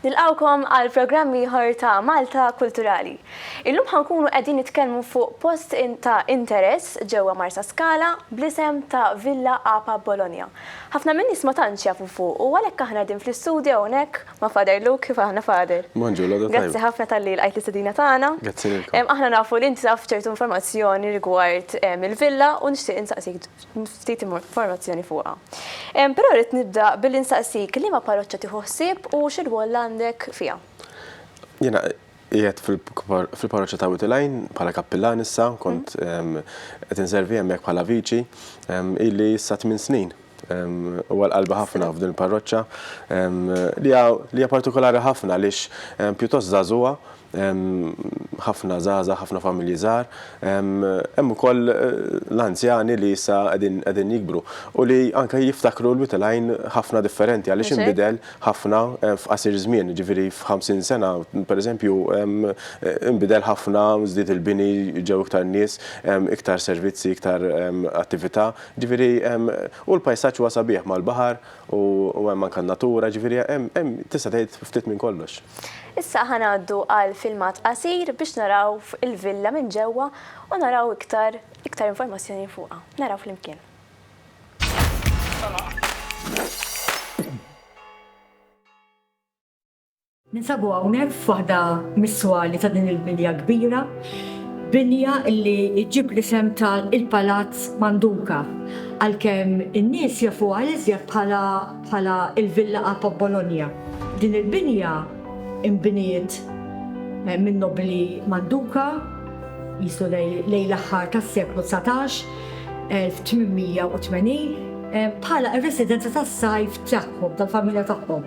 Nilqawkom għal programmi ieħor ta' Malta Kulturali. Illum ħankunu qegħdin nitkellmu fuq post ta' interess ġewwa Marsa Scala bl-isem ta' Villa Apa Bologna. Ħafna minn nies ma tantx jafu fuq u għalhekk aħna qegħdin fl-istudju hawnhekk ma' Fader Luke kif aħna Fader. Bonġur, Grazzi ħafna tal-li lqajt l-istedina tagħna. Grazzi lilkom. Aħna nafu li inti taf ċertu informazzjoni rigward il-villa u nixtieq insaqsik ftit informazzjoni fuqha. Però rrid nibda billi nsaqsik liema parroċċa tieħu ħsieb u x'irwol għandek fiha. Jiena qiegħed fil-parroċċja ta' Witilajn bħala kappillan issa, kont qed inservi hemmhekk bħala viċi illi issa 8 snin. Huwa l-qalba ħafna f'din il-parroċċja li hija partikolari ħafna għaliex pjuttost żagħżugħa, ħafna żgħażagħ, ħafna familji żgħar, hemm ukoll l-anzjani li issa qegħdin jikbru u li anke jiftakru l-Witilajn ħafna differenti għaliex inbidel ħafna f'qasir żmien, ġifieri f'50 sena pereżempju inbidel ħafna, żdied il-bini, ġew iktar nies, iktar servizzi, iktar attività, ġifieri u l-pajsaġġ huwa sabiħ mal-baħar u hemm anke natura, ġifieri hemm tista' tgħid ftit minn kollox. Issa ħanaddu għal filmat qasir biex naraw il-villa minn ġewwa u naraw iktar informazzjoni fuqha. Naraw flimkien. Ninsabu hawnhekk f'waħda mis-swali ta' din il-binja kbira, binja li ġib l-isem tal-Palazz Manduka, għalkemm in-nies jafuha iżjed bħala il-Villa Apa Bologna. Din il-binja imbiniet minn nobli Manduka jisu lejn l-aħħar tas-seklu 19, 1880, bħala r-residenza tas-sajf tagħhom, tal-familja tagħhom.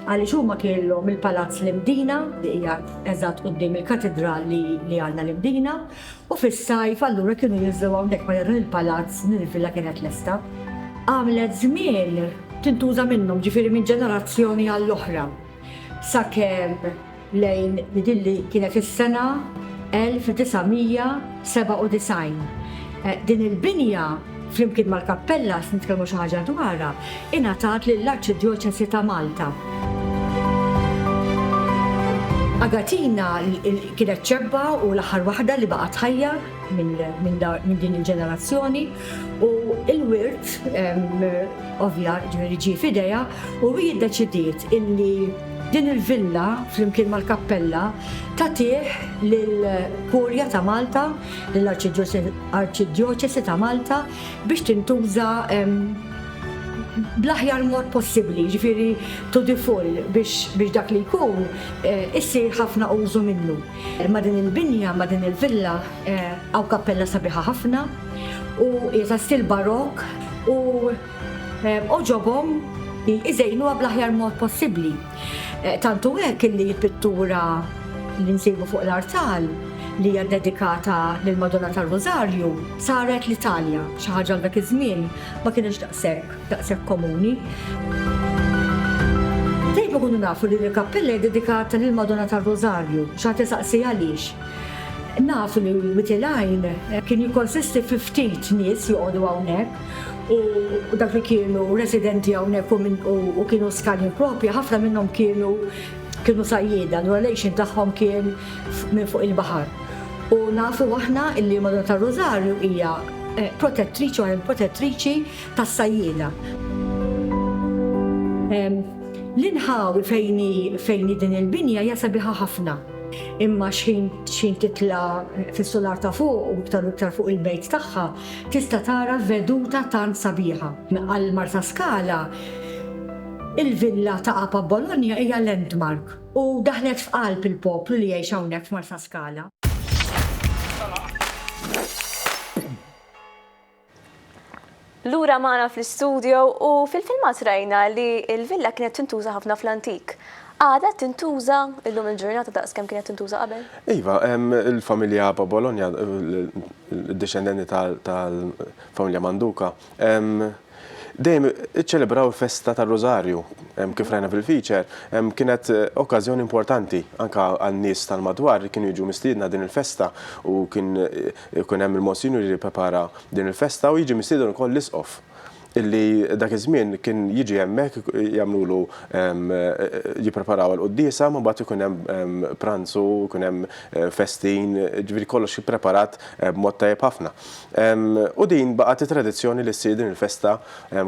Għaliex huma kellhom il-Palazz l-Imdina li hija eżatt quddiem il-katedral li għandna l-Imdina u fis-sajf allura kienu jinżlu hawnhekk ma dan il-palazz din il-villa kienet lesta. Għamlet żmien tintuża minnhom ġifieri minn ġenerazzjoni għall-oħra. Sakemm lejn li dilli kienet is-sena 1997. Din il-binja flimkien mal-kappella nitkellmu xi ħaġa dwarha ingħatat lill-Arċidjoċesi ta' Malta. Agatina kienet ċebba u l-aħħar waħda li baqgħet ħajja minn din il-ġenerazzjoni u l-wirt ovvja ġie f'idejha u jiddeċidiet illi din il-villa flimkien mal-kappella tagħtih lill-Kurja ta' Malta, lill-Arċidjoċesi ta' Malta biex tintuża bl-aħjar mod possibbli, ġifieri to the full biex dak li jkun issir ħafna użu minnu. Ma' din il-binja, ma' din il-villa hawn kappella sabiħa ħafna u hija ta' stil barokk u oġobhom iżejnuha bl-aħjar mod possibbli. Tantu hekk li l-pittura li nsibu fuq l-artal li hija dedikata lill-Madonna tar-Rożarju saret l-Italja, xi ħaġa dak iż-żmien ma kienx daqshekk komuni. Dejjem ikunu nafu li l-kappella hija dedikata lill-Madonna tar-Rożarju, x'għad tisaqsi għaliex. Nafu li Witilajn kien jikkonsisti fi ftit nies joqogħdu hawnhekk u dak li kienu residenti hawnhekk u kienu skali propja, ħafna minnhom kienu sajjieda, l-relation tagħhom kien minn fuq il-baħar. U nafu aħna illi Madonna tar-Rożarju hija protettriċi tas-sajjieda. L-inħawi fejn din il-binja hija sabiħa ħafna. Imma xejn titla fis-solar ta' fuq u iktar fuq il-bejt tagħha tista' tara veduta tant sabiħa. Għal Marsa Scala il-villa ta' Apa Bologna hija landmark u daħlet f'qalb il-poplu li jgħix hawnhekk f'Marsa Scala. Lura magħna fl-istudju u fil-filmat rajna li l-villa kienet tintuża ħafna fl-antik. Għada tintuża illum il-ġurnata daqskemm kienet tintuża qabel? Iva, il-familja Apa Bologna, il-discendenti tal-familja Manduka, dejjem iċċelebraw il-festa tar-Rożarju, kif rajna fil-feature, kienet okkażjoni importanti anke għan-nies tal-madwar li kienu jiġu mistiedna din il-festa u kien hemm il-Monsignor li prepara din il-festa u jiġi mistieden ukoll l-isqof. illi dak iż-żmien kien jiġi hemmhekk jagħmlulu jippreparaw għall-quddiesa, ma mbagħad ikun hemm pranzu, ikun hemm festin, ġifieri kollox ippreparat b'mod tajjeb ħafna. U din baqgħet tradizzjoni li ssir din il-festa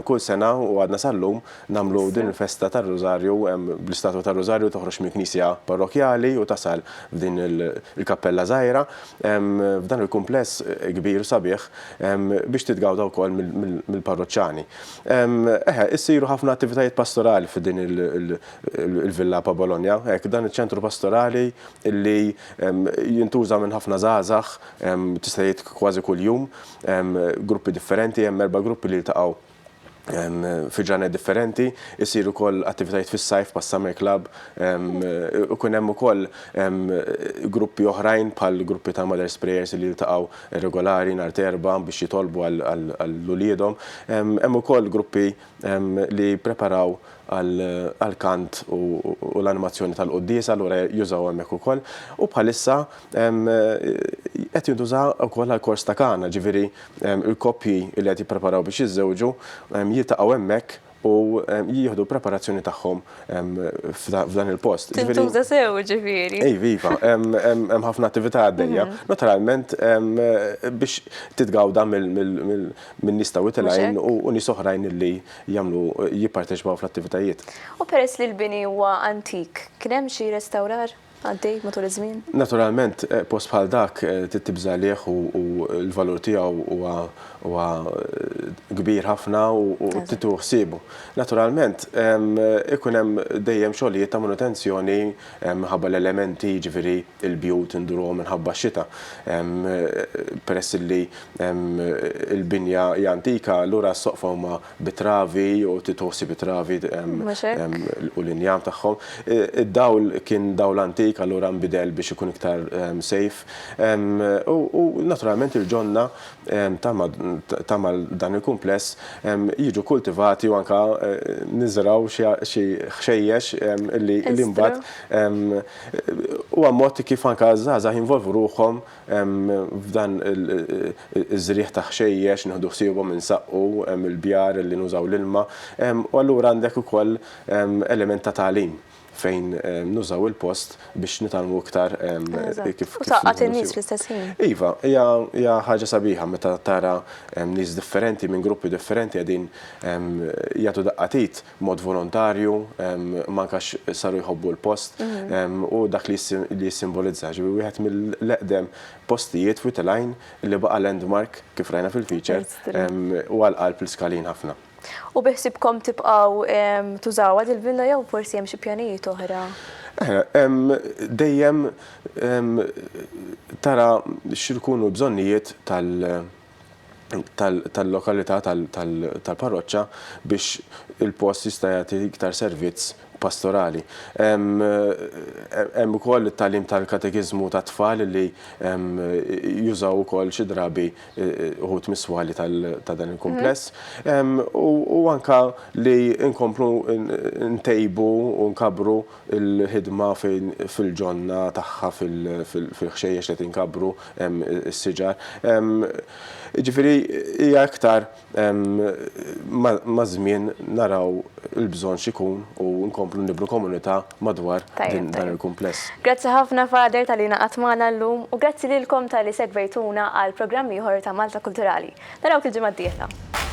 kull sena u għadna sal-lum nagħmlu din il-festa tar-Rożarju bl-istatwa tar-Rożarju toħroġ minn knisja parrokjali u tasal f'din il-kappella żgħira f'dan il-kumpless kbir u sabiħ biex titgawda wkoll mill-parroċċani. Issiru ħafna attivitajiet pastorali f'din il-Villa Pa' Bologna, dan iċ-ċentru pastorali illi jintuża minn ħafna żgħażagħ tista' jgħid kważi kuljum, gruppi differenti, hemm 4 gruppi li jiltaqgħu fi ġranet differenti, isiru wkoll attivitajiet fis-sajf pa' Summer Club, ukun hemm ukoll gruppi oħrajn bħal gruppi ta' Mother's Prayers li jiltaqgħu regolari nhar Terba biex jitolbu għall-uliedhom. Hemm ukoll gruppi li preparaw għal-kant u l-animazzjoni tal-quddiesa, allura jużaw hemmhekk ukoll. U bħalissa qed jintuża wkoll għall-kors ta' Kana, ġifieri il-koppji li qed jippreparaw biex jiżżewġu jiltaqgħu hemmhekk u jieħdu preparazzjoni tagħhom f'dan il-post. Tintuża sew ġifieri. Iva, hemm ħafna attività għaddejja. Naturalment biex titgawda min-nies ta' Witilgħin u nies oħrajn li jagħmlu jipparteċipaw fl-attivitajiet. U peress li l-bini huwa antik, kien hemm xi restawrar għaddej matul iż-żmien? Naturalment, post bħal dak tibża lieh u l-valur tiegħu huwa kbir ħafna u titu ħsiebu. Naturalment, ikun hemm dejjem xogħlijiet ta' manutenzjoni minħabba l-elementi, ġifieri il-bjut indurhom minħabba x-xita. Peress li l-binja hija antika, allura s-soqfa huma bitravi u titħossi bitravi u l-injam tagħhom. Id-dawl kien dawl antik, allura nbidel biex ikun iktar safe. U naturalment il-ġonna tamal dan il-kumpless jiġu kultivati u anka niżraw xi ħxejjex li mbagħad huwa mod kif anka żgħażagħ jinvolvu ruħhom f'dan iż-żrieħ ta' ħxejjex nieħdu ħsiebhom insaqqu il-bjar li nużaw l-ilma u allura għandek ukoll element ta' tagħlim fejn nużaw il-post biex nitalmu iktar kif. U taqqat in-nies fl-istess ħin. Iva, hija ħaġa sabiħa meta tara nies differenti minn gruppi differenti qegħdin jagħtu daqqatit mod volontarju, mankax saru jħobbu l-post u dak li jissimbolizza. Ġifieri wieħed mill-eqdem postijiet f'Witilgħin li baqa' landmark kif rajna fil-feature u għall-qalb l-iskalin ħafna. U biħsibkom tibqgħu tużawha il-villa jew forsi hemm xi pjanijiet oħra? Dejjem tara x'ikunu bżonnijiet tal-lokalità tal-parroċċa biex il-post jista' jagħti iktar servizz pastorali. Hemm ukoll it-tagħlim tal-katekiżmu tat-tfal li jużaw ukoll xi drabi uħud miswali ta' dan il-kumpless. U anke li nkomplu ntejbu u nkabru l-ħidma fil-ġonna tagħha fil-ħxejjex li tinkabru s-siġar. Ġifieri hija aktar ma' żmien naraw il-bżonn x'ikun u nkomplu nibnu komunità madwar dan il-kumpless. Grazzi ħafna Fader tal-li naqgħod magħna llum u grazzi lilkom tal-li segwejtuna għal programm ieħor ta' Malta Kulturali. Narawk il-ġimgħa d-dieħla.